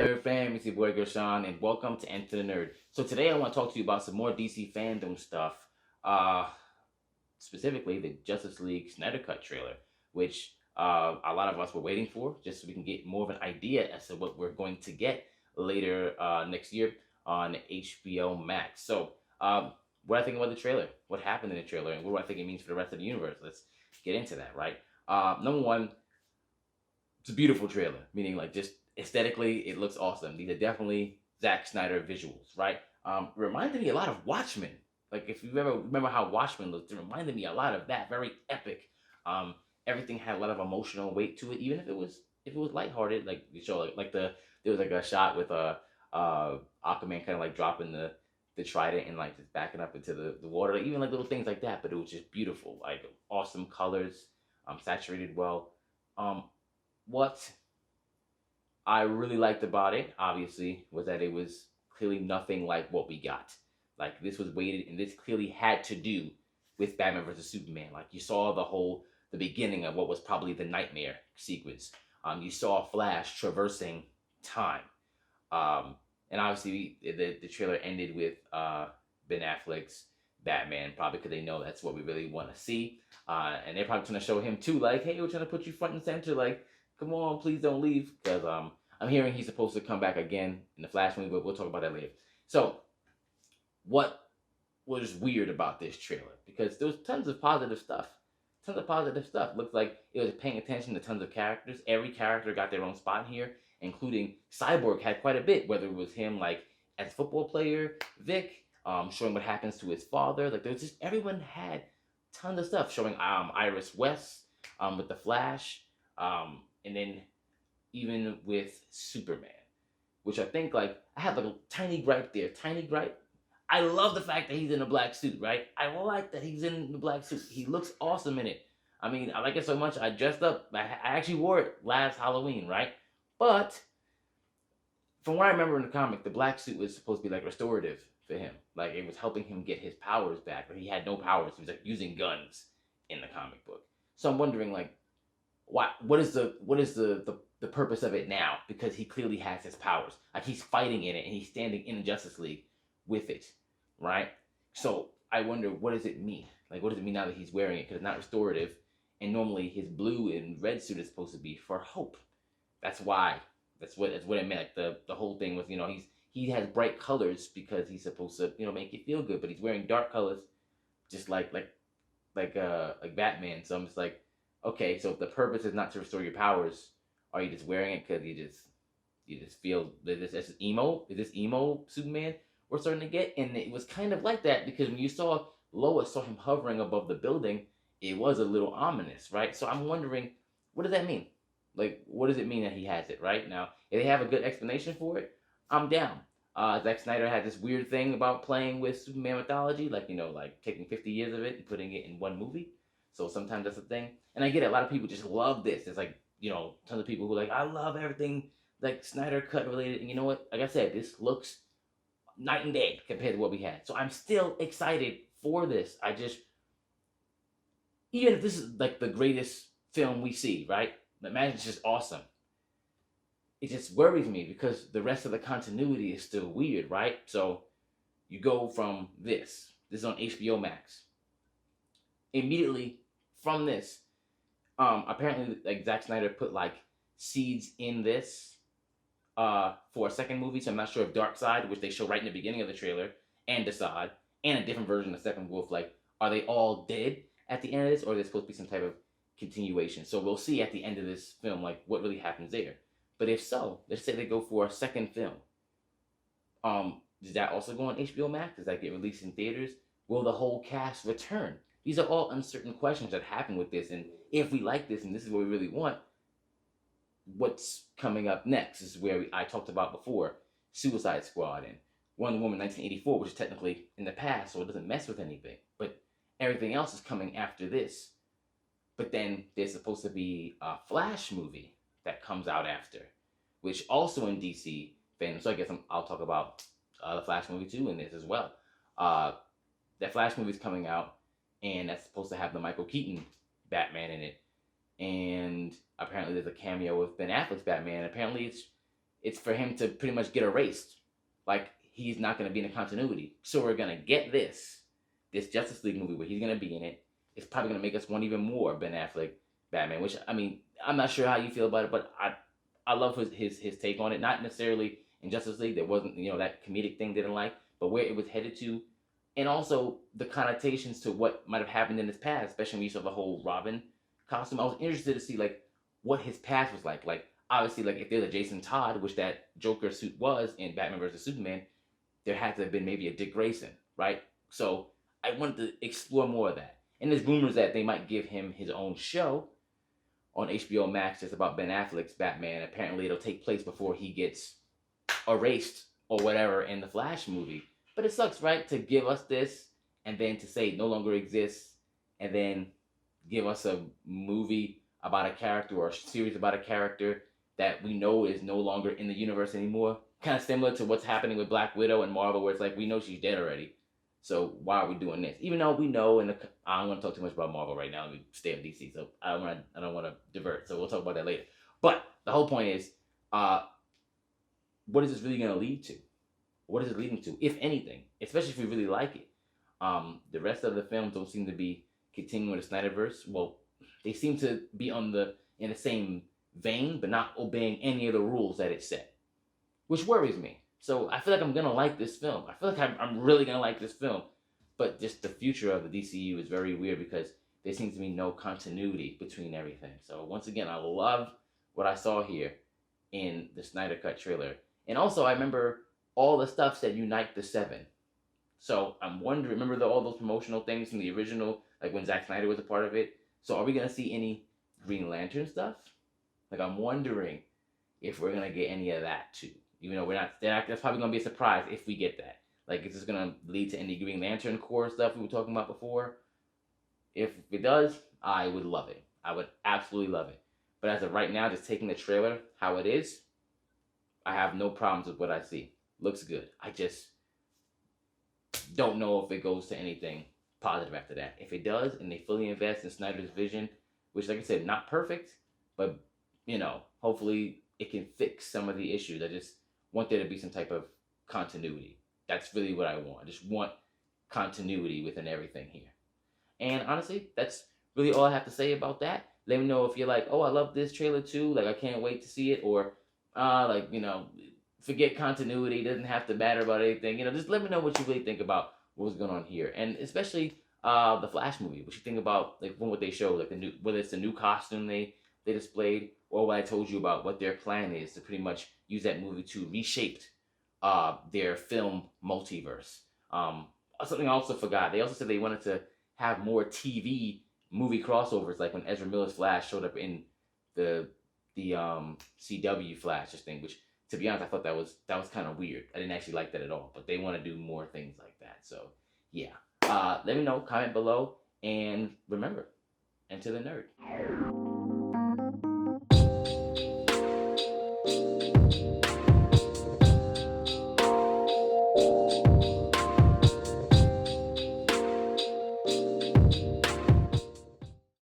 Nerd fam, it's your boy Gershon, and welcome to Enter the Nerd. So today I want to talk to you about some more DC fandom stuff, uh, specifically the Justice League Snyder Cut trailer, which a lot of us were waiting for, just so we can get more of an idea as to what we're going to get later next year on HBO Max. So, what I think about the trailer, what happened in the trailer, and what do I think it means for the rest of the universe? Let's get into that, right? Number one, it's a beautiful trailer, meaning like just aesthetically, it looks awesome. These are definitely Zack Snyder visuals, right? Reminded me a lot of Watchmen. Like if you ever remember how Watchmen looked, it reminded me a lot of that. Very epic. Um, Everything had a lot of emotional weight to it, even if it was lighthearted. Like you show like the there was like a shot with Aquaman kind of like dropping the trident and like just backing up into the water, like, even like little things like that. But it was just beautiful, like awesome colors, saturated well. Um, what I really liked about it, obviously, was that it was clearly nothing like what we got. Like this was weighted, and this clearly had to do with Batman versus Superman. Like you saw the beginning of what was probably the nightmare sequence. You saw Flash traversing time, um, and obviously the trailer ended with Ben Affleck's Batman, probably because they know that's what we really want to see, and they're probably trying to show him too, like, hey, we're trying to put you front and center, like, come on, please don't leave, because I'm hearing he's supposed to come back again in the Flash movie, but we'll talk about that later. So, what was weird about this trailer? Because there was tons of positive stuff. Tons of positive stuff. Looks like it was paying attention to tons of characters. Every character got their own spot here, including Cyborg had quite a bit, whether it was him like as a football player, Vic, showing what happens to his father. Like there's just everyone had tons of stuff showing Iris West with the Flash, and then even with Superman, which I think like I have like a tiny gripe there. Tiny gripe. I love the fact that he's in a black suit, right? I like that he's in the black suit. He looks awesome in it. I mean, I like it so much. I dressed up. I actually wore it last Halloween, right? But from what I remember in the comic, the black suit was supposed to be like restorative for him. Like it was helping him get his powers back, but he had no powers. He was like using guns in the comic book. So I'm wondering, like, what is the purpose of it now? Because he clearly has his powers. Like he's fighting in it and he's standing in the Justice League with it, right? So I wonder, what does it mean? Like what does it mean now that he's wearing it? Because it's not restorative, and normally his blue and red suit is supposed to be for hope. That's why. That's what it meant. Like the whole thing was, he has bright colors because he's supposed to make you feel good, but he's wearing dark colors, just like Batman. So I'm just like, okay, so if the purpose is not to restore your powers, are you just wearing it because you just feel that this is emo? Is this emo Superman we're starting to get? And it was kind of like that because when you saw Lois saw him hovering above the building, it was a little ominous, right? So I'm wondering, what does that mean? Like, what does it mean that he has it right now? If they have a good explanation for it, I'm down. Zack Snyder had this weird thing about playing with Superman mythology, like like taking 50 years of it and putting it in one movie. So sometimes that's a thing, and I get it. A lot of people just love this. It's like tons of people who are like, I love everything like Snyder Cut related, and you know what? Like I said, this looks night and day compared to what we had. So I'm still excited for this. I just, even if this is like the greatest film we see, right? Imagine it's just awesome. It just worries me because the rest of the continuity is still weird, right? So you go from this is on HBO Max. Immediately from this, apparently like Zack Snyder put like seeds in this for a second movie. So I'm not sure if Darkseid, which they show right in the beginning of the trailer, and Desaad, and a different version of Steppenwolf, like, are they all dead at the end of this, or is there supposed to be some type of continuation? So we'll see at the end of this film like what really happens there. But if so, let's say they go for a second film. Does that also go on HBO Max? Does that get released in theaters? Will the whole cast return? These are all uncertain questions that happen with this. And if we like this and this is what we really want, what's coming up next is where I talked about before, Suicide Squad and Wonder Woman 1984, which is technically in the past, so it doesn't mess with anything. But everything else is coming after this. But then there's supposed to be a Flash movie that comes out after, which also in DC fandom. So I guess I'll talk about the Flash movie too in this as well. That Flash movie is coming out, and that's supposed to have the Michael Keaton Batman in it. And apparently there's a cameo with Ben Affleck's Batman. Apparently it's for him to pretty much get erased. Like, he's not going to be in the continuity. So we're going to get this Justice League movie where he's going to be in it. It's probably going to make us want even more Ben Affleck Batman, which, I mean, I'm not sure how you feel about it, but I love his take on it. Not necessarily in Justice League, there wasn't, that comedic thing didn't like, but where it was headed to, and also the connotations to what might have happened in his past, especially when you saw the whole Robin costume. I was interested to see, like, what his past was like. Like, obviously, like, if there's a Jason Todd, which that Joker suit was in Batman vs. Superman, there had to have been maybe a Dick Grayson, right? So I wanted to explore more of that. And there's rumors that they might give him his own show on HBO Max just about Ben Affleck's Batman. Apparently, it'll take place before he gets erased or whatever in the Flash movie. But it sucks, right? To give us this and then to say it no longer exists and then give us a movie about a character or a series about a character that we know is no longer in the universe anymore. Kind of similar to what's happening with Black Widow and Marvel, where it's like, we know she's dead already. So why are we doing this? Even though we know, I don't want to talk too much about Marvel right now. Let me stay on DC, so I don't want to divert. So we'll talk about that later. But the whole point is, what is this really going to lead to? What is it leading to, if anything? Especially if we really like it. The rest of the films don't seem to be continuing with the Snyderverse. Well, they seem to be in the same vein, but not obeying any of the rules that it set, which worries me. So I feel like I'm gonna like this film. I feel like I'm really gonna like this film, but just the future of the DCEU is very weird because there seems to be no continuity between everything. So once again, I love what I saw here in the Snyder Cut trailer, and also I remember all the stuff said unite the seven. So I'm wondering, remember all those promotional things from the original, like when Zack Snyder was a part of it? So are we gonna see any Green Lantern stuff? Like, I'm wondering if we're gonna get any of that too. Even though we're not, that's probably gonna be a surprise if we get that. Like, is this gonna lead to any Green Lantern Corps stuff we were talking about before? If it does, I would love it. I would absolutely love it. But as of right now, just taking the trailer how it is, I have no problems with what I see. Looks good. I just don't know if it goes to anything positive after that. If it does, and they fully invest in Snyder's vision, which, like I said, not perfect, but, hopefully it can fix some of the issues. I just want there to be some type of continuity. That's really what I want. I just want continuity within everything here. And honestly, that's really all I have to say about that. Let me know if you're like, oh, I love this trailer too. Like, I can't wait to see it. Or, forget continuity. Doesn't have to matter about anything. Just let me know what you really think about what's going on here. And especially the Flash movie. What you think about, like, from what they showed, like whether it's the new costume they displayed, or what I told you about what their plan is to pretty much use that movie to reshape their film multiverse. Something I also forgot. They also said they wanted to have more TV movie crossovers, like when Ezra Miller's Flash showed up in the CW Flash thing, which, to be honest, I thought that was kind of weird. I didn't actually like that at all, but they want to do more things like that. So yeah, let me know, comment below, and remember, enter the nerd.